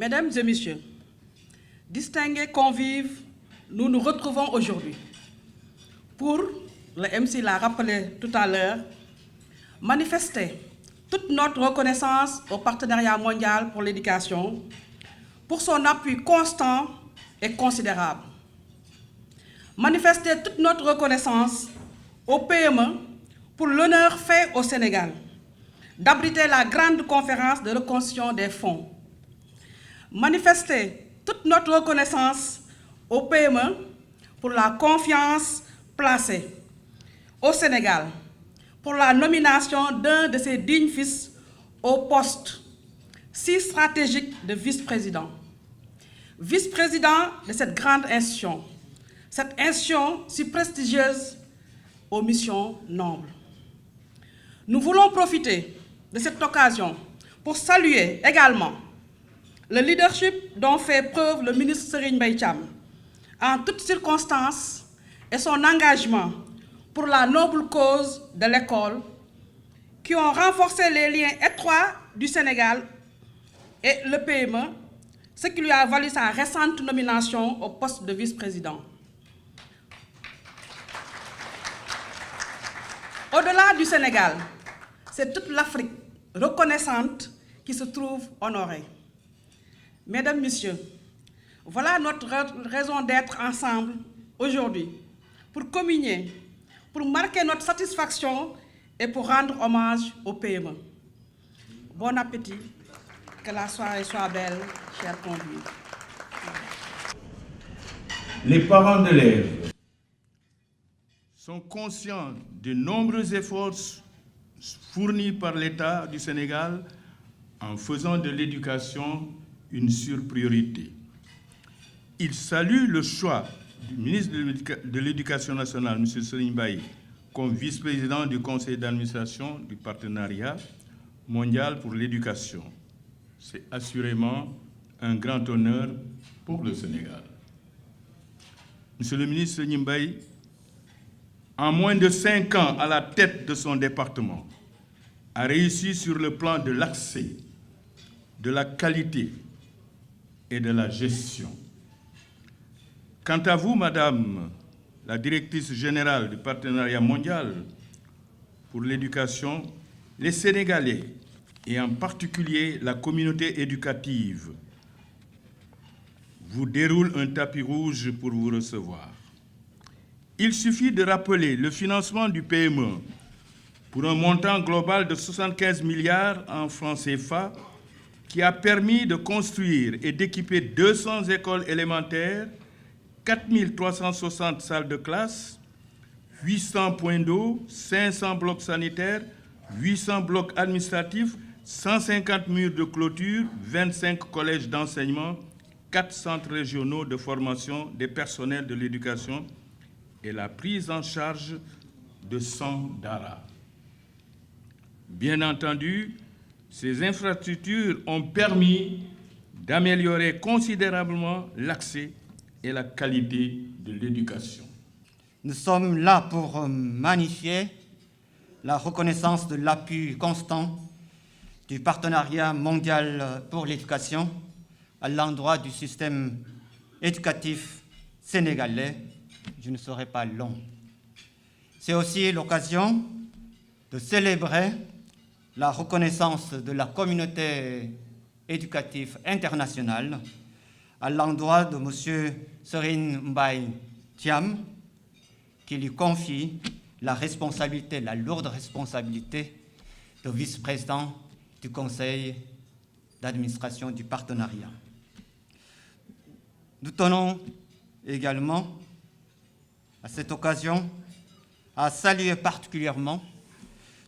Mesdames et messieurs, distingués convives, nous nous retrouvons aujourd'hui pour, le MC l'a rappelé tout à l'heure, manifester toute notre reconnaissance au Partenariat mondial pour l'éducation pour son appui constant et considérable. Manifester toute notre reconnaissance au PME pour l'honneur fait au Sénégal d'abriter la grande conférence de reconstitution des fonds. Manifester toute notre reconnaissance au PME pour la confiance placée au Sénégal pour la nomination d'un de ses dignes fils au poste si stratégique de vice-président. Vice-président de cette grande institution, cette institution si prestigieuse aux missions nobles. Nous voulons profiter de cette occasion pour saluer également le leadership dont fait preuve le ministre Serigne Mbaye Thiam en toutes circonstances et son engagement pour la noble cause de l'école qui ont renforcé les liens étroits du Sénégal et le PME, ce qui lui a valu sa récente nomination au poste de vice-président. Au-delà du Sénégal, c'est toute l'Afrique reconnaissante qui se trouve honorée. Mesdames, Messieurs, voilà notre raison d'être ensemble aujourd'hui, pour communier, pour marquer notre satisfaction et pour rendre hommage au PME. Bon appétit, que la soirée soit belle, chers convives. Les parents d'élèves sont conscients des nombreux efforts fournis par l'État du Sénégal en faisant de l'éducation une surpriorité. Ils saluent le choix du ministre de l'Éducation nationale, M. Serigne Mbaye, comme vice-président du conseil d'administration du Partenariat mondial pour l'éducation. C'est assurément un grand honneur pour le Sénégal. Monsieur le ministre Serigne Mbaye, en moins de 5 ans à la tête de son département, a réussi sur le plan de l'accès, de la qualité et de la gestion. Quant à vous, Madame la directrice générale du Partenariat mondial pour l'éducation, les Sénégalais, et en particulier la communauté éducative, vous déroulent un tapis rouge pour vous recevoir. Il suffit de rappeler le financement du PME pour un montant global de 75 milliards en francs CFA qui a permis de construire et d'équiper 200 écoles élémentaires, 4 360 salles de classe, 800 points d'eau, 500 blocs sanitaires, 800 blocs administratifs, 150 murs de clôture, 25 collèges d'enseignement, 4 centres régionaux de formation des personnels de l'éducation et la prise en charge de 100 daara. Bien entendu, ces infrastructures ont permis d'améliorer considérablement l'accès et la qualité de l'éducation. Nous sommes là pour magnifier la reconnaissance de l'appui constant du partenariat mondial pour l'éducation à l'endroit du système éducatif sénégalais. Je ne serai pas long. C'est aussi l'occasion de célébrer la reconnaissance de la communauté éducative internationale à l'endroit de M. Serine Mbaye Thiam, qui lui confie la lourde responsabilité de vice-président du conseil d'administration du partenariat. Nous tenons également, à cette occasion, à saluer particulièrement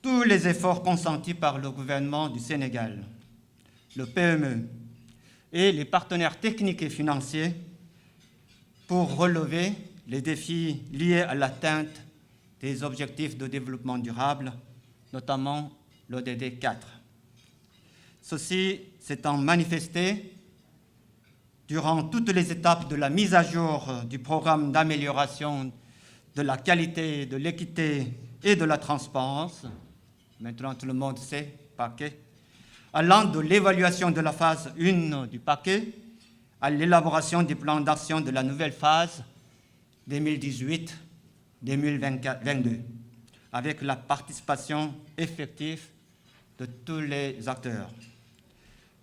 tous les efforts consentis par le gouvernement du Sénégal, le PME et les partenaires techniques et financiers pour relever les défis liés à l'atteinte des objectifs de développement durable, notamment l'ODD 4. Ceci s'étant manifesté durant toutes les étapes de la mise à jour du programme d'amélioration de la qualité, de l'équité et de la transparence, maintenant tout le monde sait, paquet, allant de l'évaluation de la phase 1 du paquet à l'élaboration du plan d'action de la nouvelle phase 2018-2022, avec la participation effective de tous les acteurs.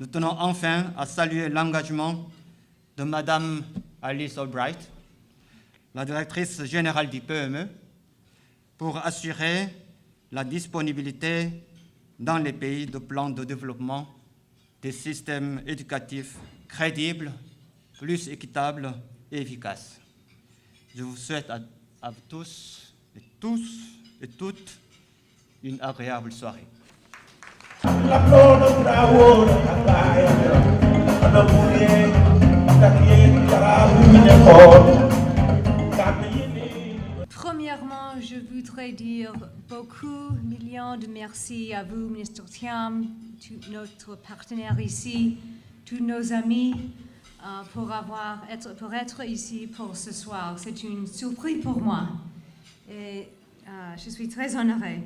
Nous tenons enfin à saluer l'engagement de Mme Alice Albright, la directrice générale du PME, pour assurer la disponibilité dans les pays de plans de développement des systèmes éducatifs crédibles, plus équitables et efficaces. Je vous souhaite à tous et toutes une agréable soirée. Premièrement, je voudrais dire millions de merci à vous, Ministre Thiam, tout notre partenaire ici, tous nos amis, pour être ici pour ce soir. C'est une surprise pour moi et je suis très honorée.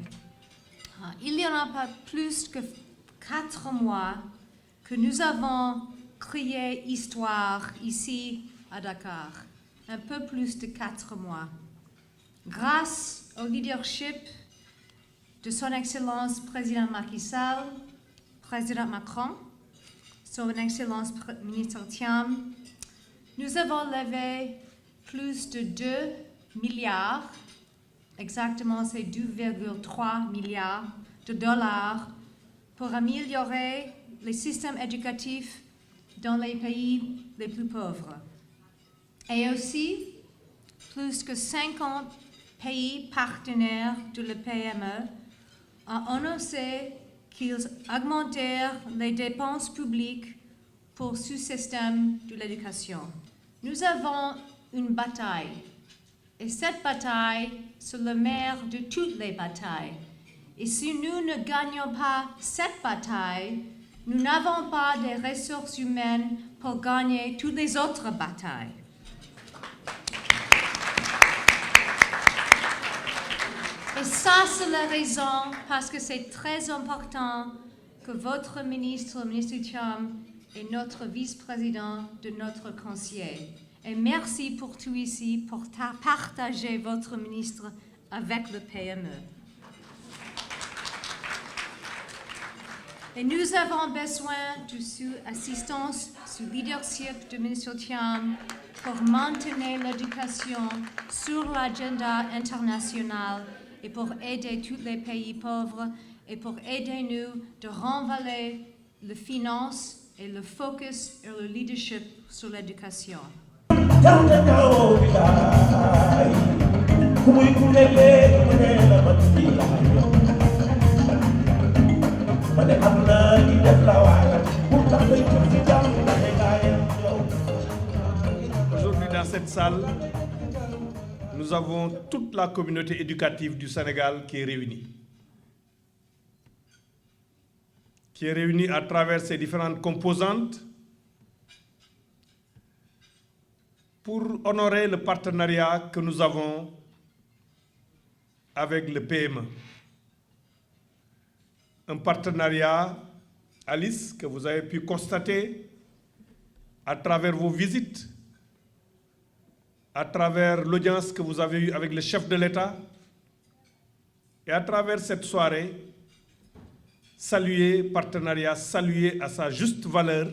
Il n'y en a pas plus que 4 mois que nous avons créé Histoire ici à Dakar. Un peu plus de 4 mois. Grâce au leadership de Son Excellence Président Macky Sall, Président Macron, Son Excellence Ministre Thiam, nous avons levé plus de 2 milliards, exactement c'est 2,3 milliards de dollars pour améliorer les systèmes éducatifs dans les pays les plus pauvres. Et aussi, plus que 50 pays partenaires de la PME ont annoncé qu'ils augmentèrent les dépenses publiques pour ce système de l'éducation. Nous avons une bataille. Et cette bataille, c'est le maire de toutes les batailles. Et si nous ne gagnons pas cette bataille, nous n'avons pas de ressources humaines pour gagner toutes les autres batailles. Et ça, c'est la raison, parce que c'est très important que votre ministre Thiam, est notre vice-président de notre conseil. Et merci pour tout ici, pour partager votre ministre avec le PME. Et nous avons besoin de assistance, sous leadership du ministre Thiam pour maintenir l'éducation sur l'agenda international et pour aider tous les pays pauvres et pour aider nous de renvoyer les finances et le focus et le leadership sur l'éducation. Aujourd'hui, dans cette salle, nous avons toute la communauté éducative du Sénégal qui est réunie à travers ses différentes composantes pour honorer le partenariat que nous avons avec le PME. Un partenariat, Alice, que vous avez pu constater à travers vos visites, à travers l'audience que vous avez eue avec le chef de l'État et à travers cette soirée, partenariat salué à sa juste valeur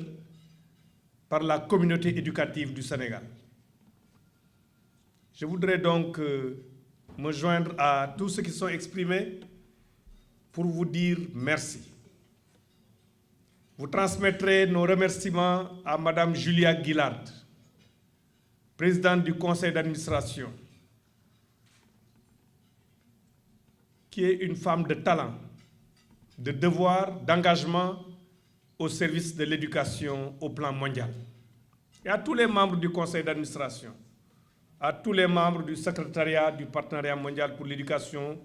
par la communauté éducative du Sénégal. Je voudrais donc me joindre à tous ceux qui sont exprimés pour vous dire merci. Vous transmettrez nos remerciements à Madame Julia Gillard, présidente du conseil d'administration, qui est une femme de talent, de devoir, d'engagement au service de l'éducation au plan mondial. Et à tous les membres du conseil d'administration, à tous les membres du secrétariat du partenariat mondial pour l'éducation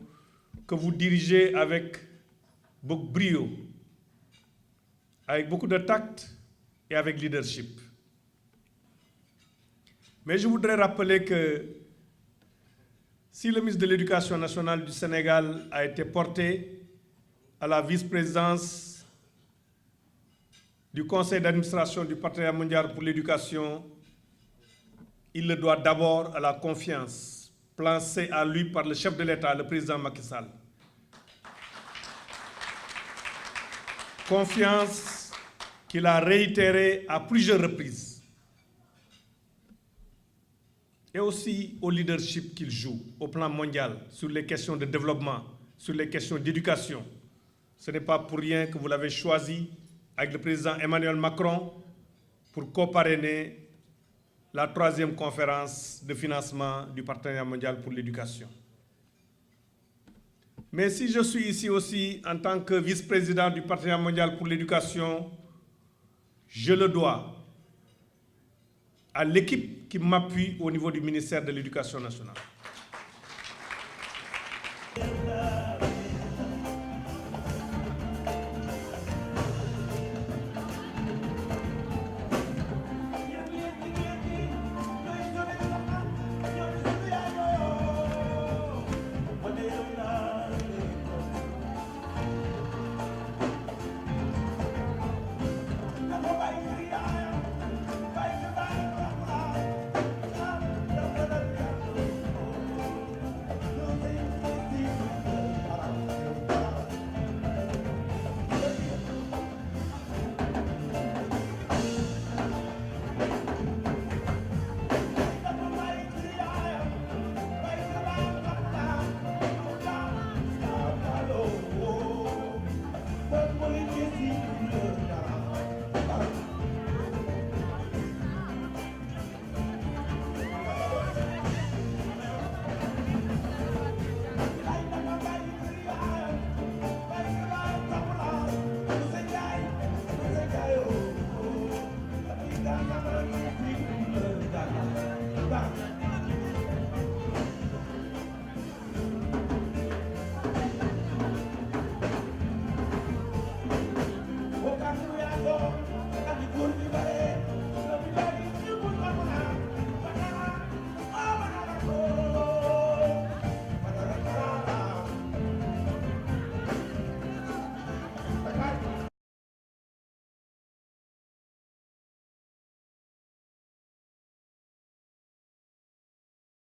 que vous dirigez avec beaucoup de brio, avec beaucoup de tact et avec leadership. Mais je voudrais rappeler que si le ministre de l'Éducation nationale du Sénégal a été porté à la vice-présidence du conseil d'administration du partenariat mondial pour l'éducation, il le doit d'abord à la confiance placée à lui par le chef de l'État, le président Macky Sall. Confiance qu'il a réitérée à plusieurs reprises. Et aussi au leadership qu'il joue au plan mondial sur les questions de développement, sur les questions d'éducation. Ce n'est pas pour rien que vous l'avez choisi avec le président Emmanuel Macron pour co-parrainer la 3e conférence de financement du partenariat mondial pour l'éducation. Mais si je suis ici aussi en tant que vice-président du partenariat mondial pour l'éducation, je le dois à l'équipe qui m'appuie au niveau du ministère de l'Éducation nationale.